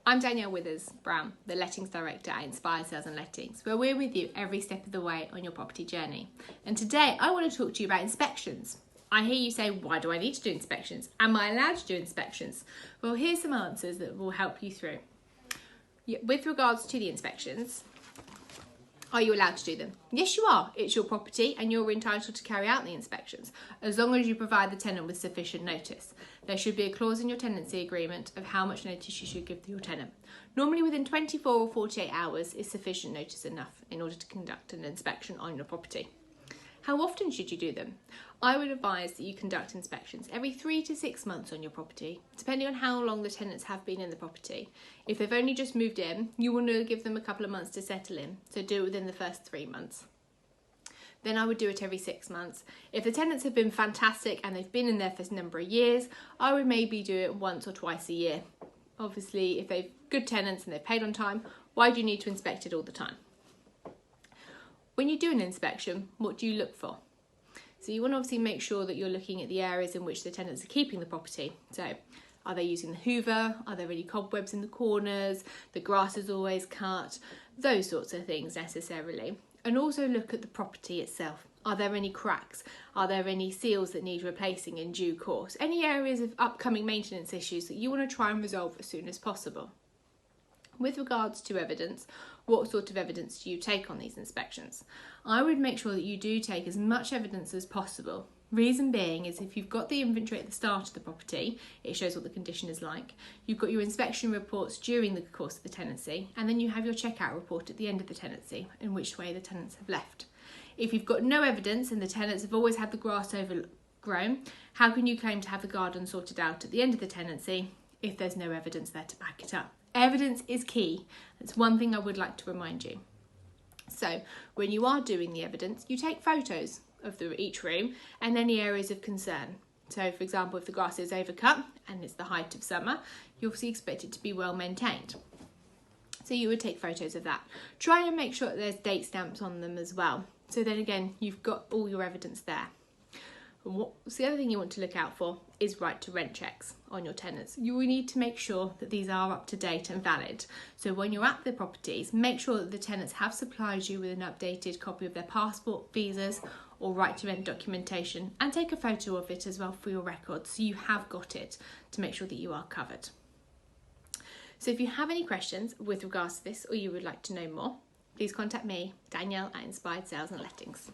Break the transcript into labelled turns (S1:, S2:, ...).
S1: I'm Danielle Withers-Brown, the Lettings Director at Inspired Sales and Lettings, where we're with you every step of the way on your property journey. And today I want to talk to you about inspections. I hear you say, why do I need to do inspections? Am I allowed to do inspections? Well, here's some answers that will help you through. With regards to the inspections, are you allowed to do them? Yes, you are. It's your property and you're entitled to carry out the inspections, as long as you provide the tenant with sufficient notice. There should be a clause in your tenancy agreement of how much notice you should give your tenant. Normally within 24 or 48 hours is sufficient notice enough in order to conduct an inspection on your property. How often should you do them? I would advise that you conduct inspections every 3 to 6 months on your property, depending on how long the tenants have been in the property. If they've only just moved in, you want to give them a couple of months to settle in, so do it within the first 3 months. Then I would do it every 6 months. If the tenants have been fantastic and they've been in there for a number of years, I would maybe do it once or twice a year. Obviously, if they've good tenants and they've paid on time, why do you need to inspect it all the time? When you do an inspection, what do you look for? So you want to obviously make sure that you're looking at the areas in which the tenants are keeping the property. So are they using the hoover? Are there any cobwebs in the corners? The grass is always cut? Those sorts of things necessarily. And also look at the property itself. Are there any cracks? Are there any seals that need replacing in due course? Any areas of upcoming maintenance issues that you want to try and resolve as soon as possible. With regards to evidence, what sort of evidence do you take on these inspections? I would make sure that you do take as much evidence as possible. Reason being is if you've got the inventory at the start of the property, it shows what the condition is like. You've got your inspection reports during the course of the tenancy, and then you have your checkout report at the end of the tenancy, in which way the tenants have left. If you've got no evidence and the tenants have always had the grass overgrown, how can you claim to have the garden sorted out at the end of the tenancy if there's no evidence there to back it up? Evidence is key. That's one thing I would like to remind you. So when you are doing the evidence, you take photos of each room and any areas of concern. So for example, if the grass is overcut and it's the height of summer, you obviously expect it to be well maintained. So you would take photos of that. Try and make sure that there's date stamps on them as well. So then again, you've got all your evidence there. The other thing you want to look out for is right to rent checks on your tenants. You will need to make sure that these are up to date and valid. So when you're at the properties, make sure that the tenants have supplied you with an updated copy of their passport, visas or right to rent documentation, and take a photo of it as well for your records so you have got it to make sure that you are covered. So if you have any questions with regards to this or you would like to know more, please contact me, Danielle at Inspired Sales and Lettings.